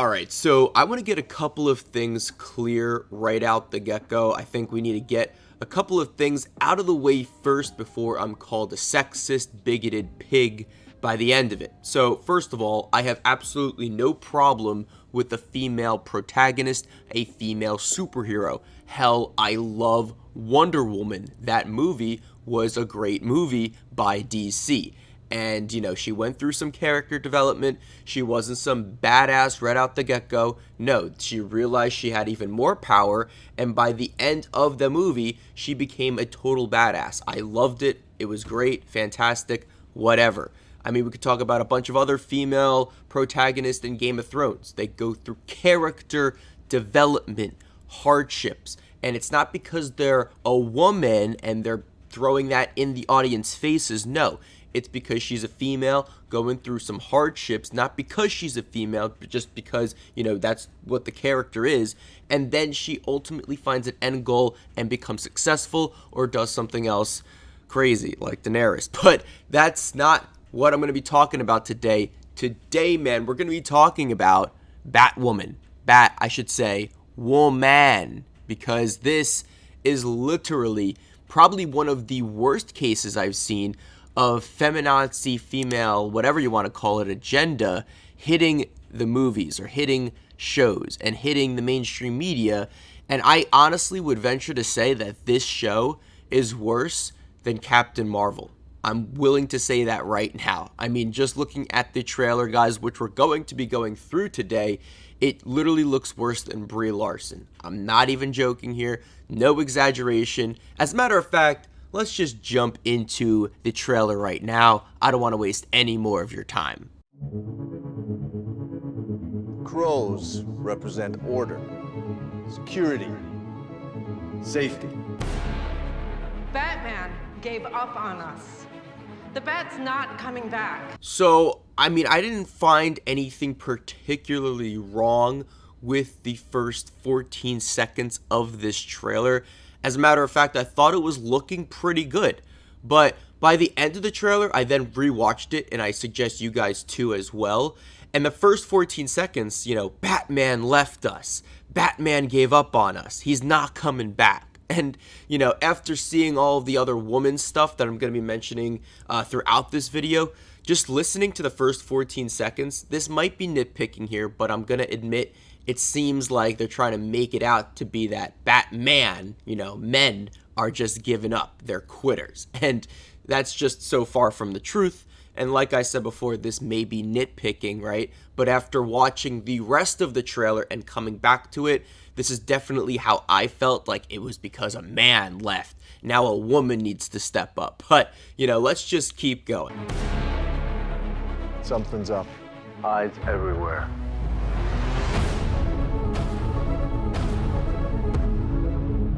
Alright, so I want to get a couple of things clear right out the get-go. I think we need to get a couple of things out of the way first before I'm called a sexist, bigoted pig by the end of it. So, first of all, I have absolutely no problem with a female protagonist, a female superhero. Hell, I love Wonder Woman. That movie was a great movie by DC. And, you know, she went through some character development. She wasn't some badass right out the get-go. No, she realized she had even more power. And by the end of the movie, she became a total badass. I loved it. It was great, fantastic, whatever. I mean, we could talk about a bunch of other female protagonists in Game of Thrones. They go through character development, hardships. And it's not because they're a woman and they're throwing that in the audience faces. No. It's because she's a female going through some hardships, not because she's a female, but just because, you know, that's what the character is. And then she ultimately finds an end goal and becomes successful or does something else crazy like Daenerys. But that's not what I'm going to be talking about today. Today, man, we're going to be talking about Batwoman. I should say, woman. Because this is literally probably one of the worst cases I've seen of feminazi, female, whatever you want to call it, agenda hitting the movies or hitting shows and hitting the mainstream media. And I honestly would venture to say that this show is worse than Captain Marvel. I'm willing to say that right now. I mean, just looking at the trailer, guys, which we're going to be going through today, it literally looks worse than Brie Larson. I'm not even joking here. No exaggeration. As a matter of fact, let's just jump into the trailer right now. I don't want to waste any more of your time. Crows represent order, security, safety. Batman gave up on us. The Bat's not coming back. So, I mean, I didn't find anything particularly wrong with the first 14 seconds of this trailer. As a matter of fact, I thought it was looking pretty good. But by the end of the trailer, I then rewatched it, and I suggest you guys too as well. And the first 14 seconds, you know, Batman left us. Batman gave up on us. He's not coming back. And, you know, after seeing all of the other woman stuff that I'm going to be mentioning throughout this video, just listening to the first 14 seconds, this might be nitpicking here, but I'm going to admit it seems like they're trying to make it out to be that Batman, you know, men are just giving up. They're quitters. And that's just so far from the truth. And like I said before, this may be nitpicking, right? But after watching the rest of the trailer and coming back to it, this is definitely how I felt, like it was because a man left. Now a woman needs to step up. But, you know, let's just keep going. Something's up. Eyes everywhere.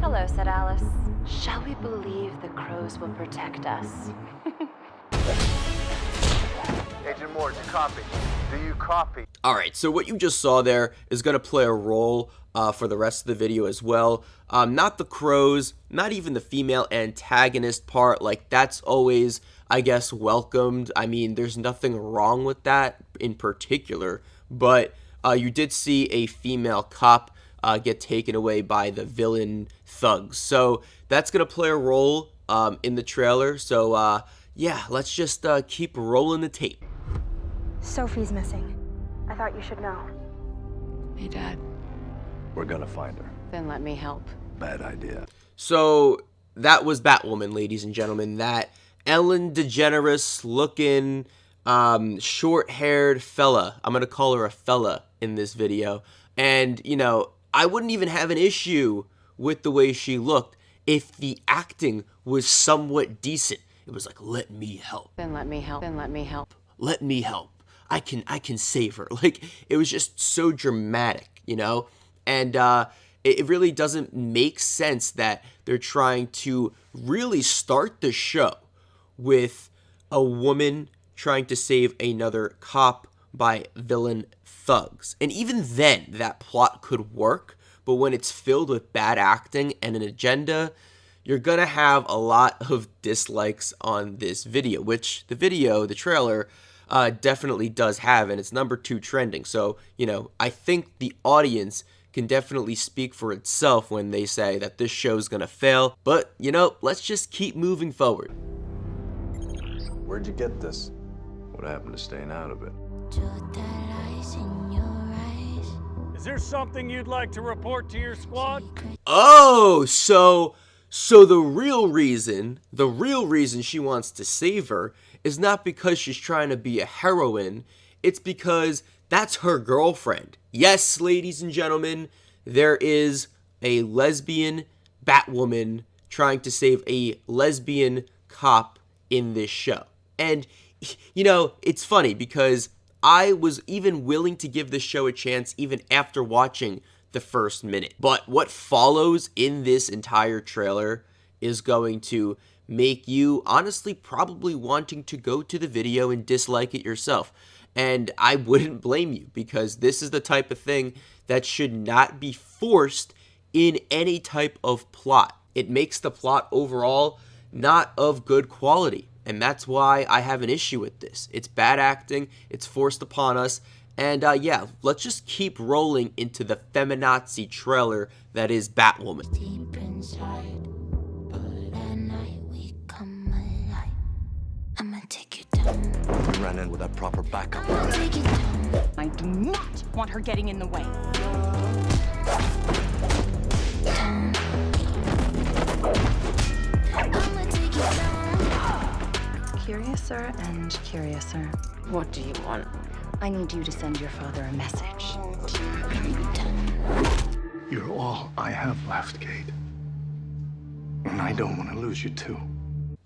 Hello, said Alice. Shall we believe the crows will protect us? Agent Moore, do you copy? Do you copy? Alright, so what you just saw there is going to play a role for the rest of the video as well. Not the crows, not even the female antagonist part. Like, that's always, I guess, welcomed. I mean, there's nothing wrong with that in particular. But you did see a female cop get taken away by the villain thugs. So that's going to play a role in the trailer. So, yeah, let's just keep rolling the tape. Sophie's missing. I thought you should know. Hey, Dad. We're gonna find her. Then let me help. Bad idea. So that was Batwoman, ladies and gentlemen. That Ellen DeGeneres looking short-haired fella. I'm going to call her a fella in this video. And, you know, I wouldn't even have an issue with the way she looked if the acting was somewhat decent. It was like, let me help. Then let me help. Then let me help. Let me help. I can save her. Like, it was just so dramatic, you know? And it really doesn't make sense that they're trying to really start the show with a woman trying to save another cop by villain thugs. And even then, that plot could work, but when it's filled with bad acting and an agenda, you're gonna have a lot of dislikes on this video, which the trailer, definitely does have, and it's number 2 trending. So, you know, I think the audience can definitely speak for itself when they say that this show's gonna fail. But, you know, let's just keep moving forward. Where'd you get this? What happened to staying out of it? Is there something you'd like to report to your squad? Oh, so the real reason she wants to save her is not because she's trying to be a heroine, it's because that's her girlfriend. Yes, ladies and gentlemen, there is a lesbian Batwoman trying to save a lesbian cop in this show. And, you know, it's funny because I was even willing to give this show a chance even after watching the first minute. But what follows in this entire trailer is going to make you honestly probably wanting to go to the video and dislike it yourself. And I wouldn't blame you, because this is the type of thing that should not be forced in any type of plot. It makes the plot overall not of good quality. And that's why I have an issue with this. It's bad acting, it's forced upon us, and yeah, let's just keep rolling into the feminazi trailer that is Batwoman. Deep inside, but at night we come alive. I'ma take you down. We ran in without proper backup. I'ma take you down. I do not want her getting in the way. Down. I'ma take you down. Curiouser and curiouser. What do you want? I need you to send your father a message. You're all I have left, Kate. And I don't want to lose you too.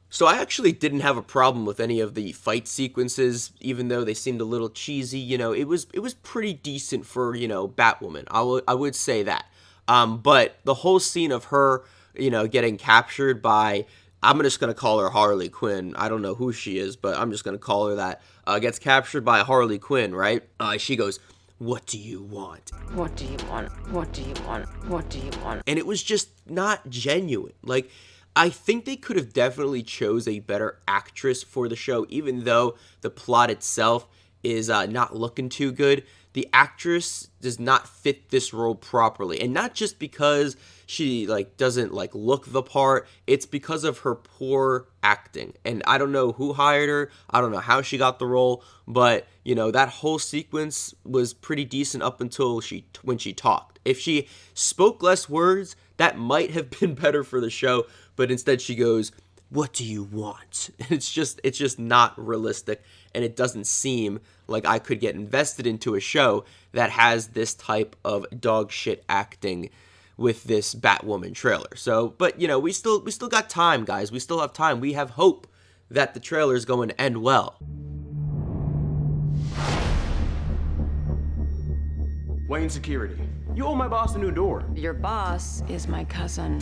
So I actually didn't have a problem with any of the fight sequences, even though they seemed a little cheesy. You know, it was pretty decent for, you know, Batwoman. I would say that. But the whole scene of her, you know, getting captured by, I'm just going to call her Harley Quinn. I don't know who she is, but I'm just going to call her that. Gets captured by Harley Quinn, right? She goes, "What do you want? What do you want? What do you want? What do you want?" And it was just not genuine. Like, I think they could have definitely chose a better actress for the show, even though the plot itself is not looking too good. The actress does not fit this role properly, and not just because she doesn't look the part. It's because of her poor acting, and I don't know who hired her. I don't know how she got the role, but you know, that whole sequence was pretty decent up until when she talked. If she spoke less words, that might have been better for the show, but instead she goes, "What do you want?" It's just not realistic, and it doesn't seem like I could get invested into a show that has this type of dog shit acting with this Batwoman trailer. So, but you know, we still got time, guys. We still have time. We have hope that the trailer is going to end well. Wayne Security. You owe my boss a new door. Your boss is my cousin.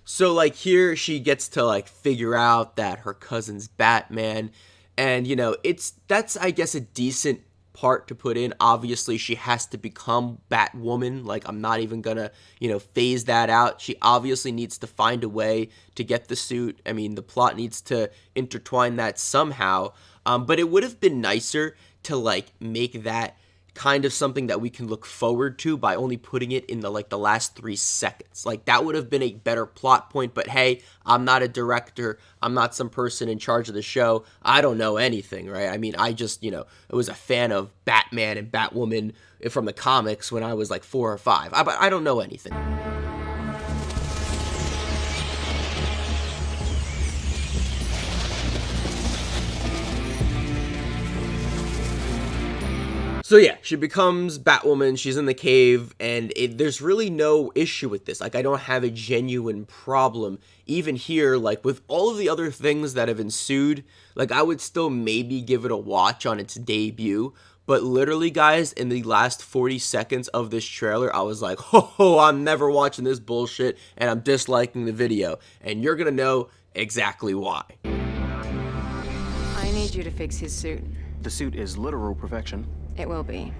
So here she gets to figure out that her cousin's Batman, and you know, that's I guess a decent part to put in. Obviously she has to become Batwoman. I'm not even gonna, you know, phase that out. She obviously needs to find a way to get the suit. I mean, the plot needs to intertwine that somehow, but it would have been nicer to make that kind of something that we can look forward to by only putting it in the last 3 seconds. That would have been a better plot point. But hey, I'm not a director, I'm not some person in charge of the show, I don't know anything, right? I mean, I just, you know, I was a fan of Batman and Batwoman from the comics when I was 4 or 5. I don't know anything. So yeah, she becomes Batwoman, she's in the cave, and there's really no issue with this. I don't have a genuine problem. Even here, with all of the other things that have ensued, I would still maybe give it a watch on its debut. But literally, guys, in the last 40 seconds of this trailer, I was like, oh, I'm never watching this bullshit, and I'm disliking the video. And you're gonna know exactly why. I need you to fix his suit. The suit is literal perfection. It will be.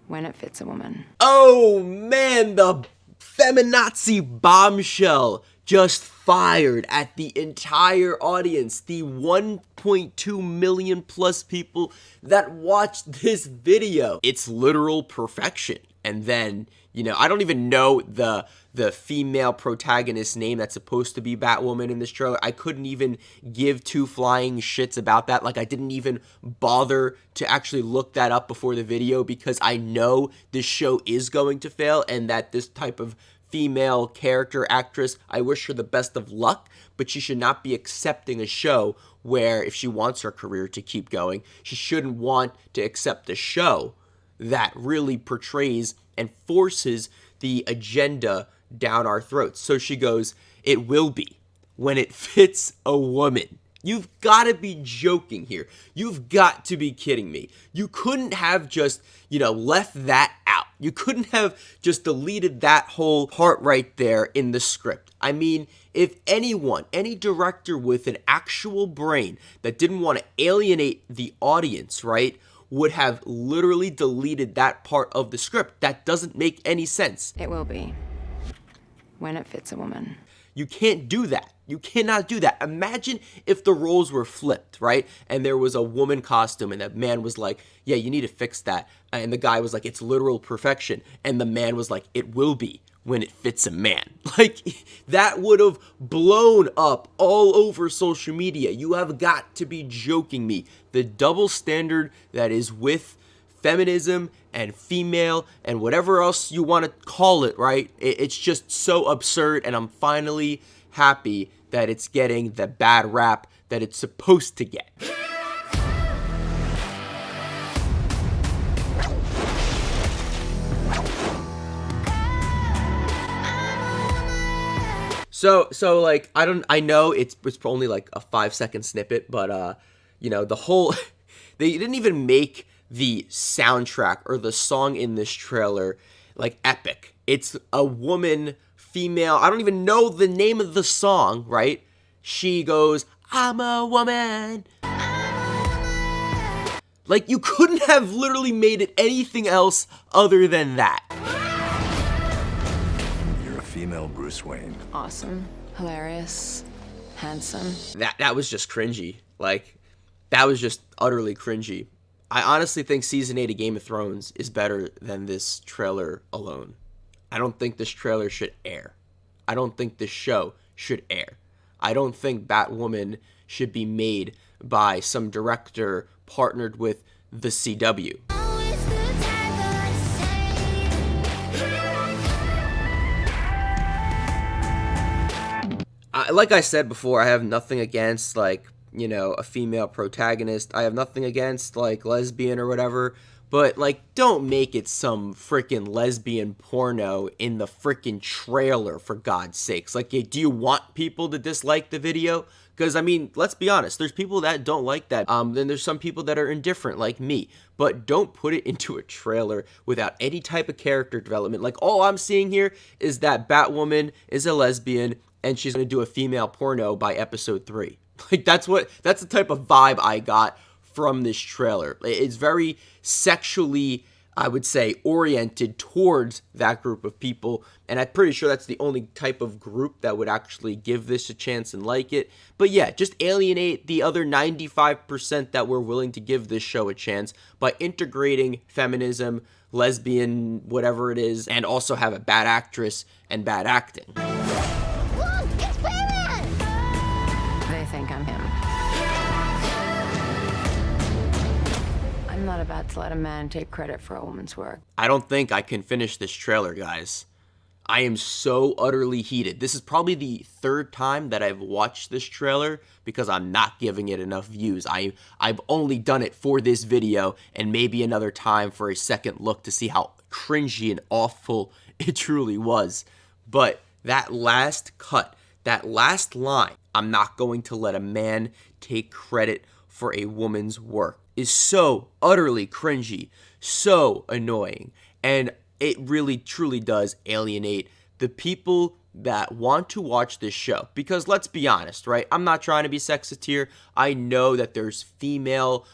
When it fits a woman. Oh man, the feminazi bombshell just fired at the entire audience, the 1.2 million plus people that watched this video. It's literal perfection. And then, I don't even know the female protagonist's name that's supposed to be Batwoman in this trailer. I couldn't even give two flying shits about that. Like, I didn't even bother to actually look that up before the video because I know this show is going to fail and that this type of female character actress, I wish her the best of luck, but she should not be accepting a show where if she wants her career to keep going, she shouldn't want to accept a show that really portrays and forces the agenda down our throats. So she goes, it will be when it fits a woman. You've got to be joking here. You've got to be kidding me. You couldn't have just, left that out. You couldn't have just deleted that whole part right there in the script. I mean, if anyone, any director with an actual brain that didn't want to alienate the audience, right, would have literally deleted that part of the script. That doesn't make any sense. It will be. When it fits a woman. You can't do that. You cannot do that. Imagine if the roles were flipped, right? And there was a woman costume and that man was like, yeah, you need to fix that. And the guy was like, it's literal perfection. And the man was like, it will be when it fits a man. Like, that would have blown up all over social media. You have got to be joking me. The double standard that is with feminism and female and whatever else you want to call it, right? It's just so absurd, and I'm finally happy that it's getting the bad rap that it's supposed to get. So like, I know it's only like a 5-second snippet, but the whole they didn't even make the soundtrack or the song in this trailer like epic. It's a woman, female, I don't even know the name of the song, right? She goes, I'm a woman. Like, you couldn't have literally made it anything else other than that. You're a female Bruce Wayne. Awesome, hilarious, handsome. That was just cringy. Like, that was just utterly cringy. I honestly think Season 8 of Game of Thrones is better than this trailer alone. I don't think this trailer should air. I don't think this show should air. I don't think Batwoman should be made by some director partnered with the CW. Like I said before, I have nothing against, like, a female protagonist. I have nothing against, like, lesbian or whatever. But, like, don't make it some freaking lesbian porno in the freaking trailer, for God's sakes. Like, do you want people to dislike the video? Because, I mean, let's be honest. There's people that don't like that. Then there's some people that are indifferent, like me. But don't put it into a trailer without any type of character development. Like, all I'm seeing here is that Batwoman is a lesbian and she's going to do a female porno by episode 3. Like, that's the type of vibe I got from this trailer. It's very sexually, I would say, oriented towards that group of people, and I'm pretty sure that's the only type of group that would actually give this a chance and like it. But yeah, just alienate the other 95% that were willing to give this show a chance by integrating feminism, lesbian, whatever it is, and also have a bad actress and bad acting. They think I'm him. I'm not about to let a man take credit for a woman's work. I don't think I can finish this trailer, guys. I am so utterly heated. This is probably the 3rd time that I've watched this trailer because I'm not giving it enough views. I've only done it for this video and maybe another time for a second look to see how cringy and awful it truly was. But that last cut, that last line, I'm not going to let a man take credit for a woman's work, is so utterly cringy, so annoying, and it really truly does alienate the people that want to watch this show. Because let's be honest, right? I'm not trying to be sexist here. I know that there's female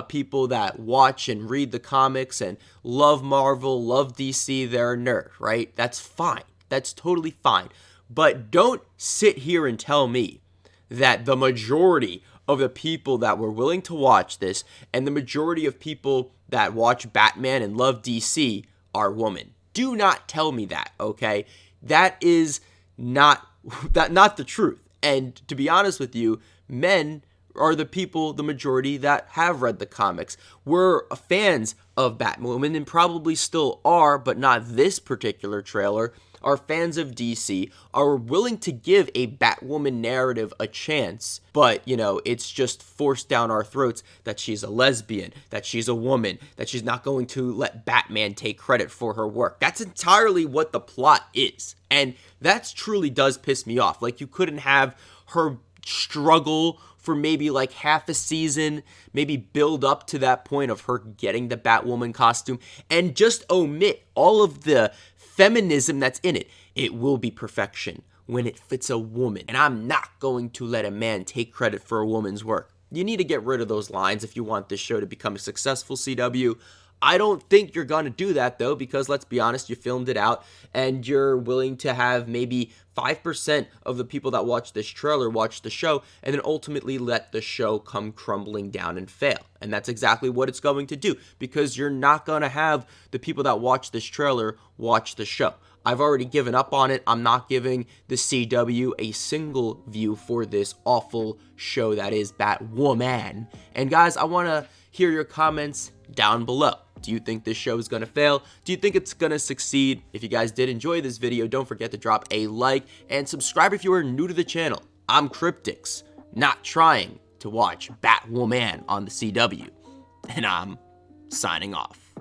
people that watch and read the comics and love Marvel, love DC, they're a nerd, right? That's fine. That's totally fine. But don't sit here and tell me that the majority of the people that were willing to watch this and the majority of people that watch Batman and love DC are women. Do not tell me that, okay? That is not the truth. And to be honest with you, men are the people, the majority, that have read the comics. We're fans of Batwoman and probably still are, but not this particular trailer, are fans of DC, are willing to give a Batwoman narrative a chance, but, you know, it's just forced down our throats that she's a lesbian, that she's a woman, that she's not going to let Batman take credit for her work. That's entirely what the plot is, and that truly does piss me off. Like, you couldn't have her struggle for maybe like half a season, maybe build up to that point of her getting the Batwoman costume, and just omit all of the feminism that's in it. It will be perfection when it fits a woman, and I'm not going to let a man take credit for a woman's work. You need to get rid of those lines if you want this show to become a successful CW. I don't think you're going to do that, though, because let's be honest, you filmed it out and you're willing to have maybe 5% of the people that watch this trailer watch the show and then ultimately let the show come crumbling down and fail. And that's exactly what it's going to do, because you're not going to have the people that watch this trailer watch the show. I've already given up on it. I'm not giving the CW a single view for this awful show that is Batwoman. And guys, I want to hear your comments down below. Do you think this show is going to fail? Do you think it's going to succeed? If you guys did enjoy this video, don't forget to drop a like and subscribe if you are new to the channel. I'm Cryptix, not trying to watch Batwoman on the CW, and I'm signing off.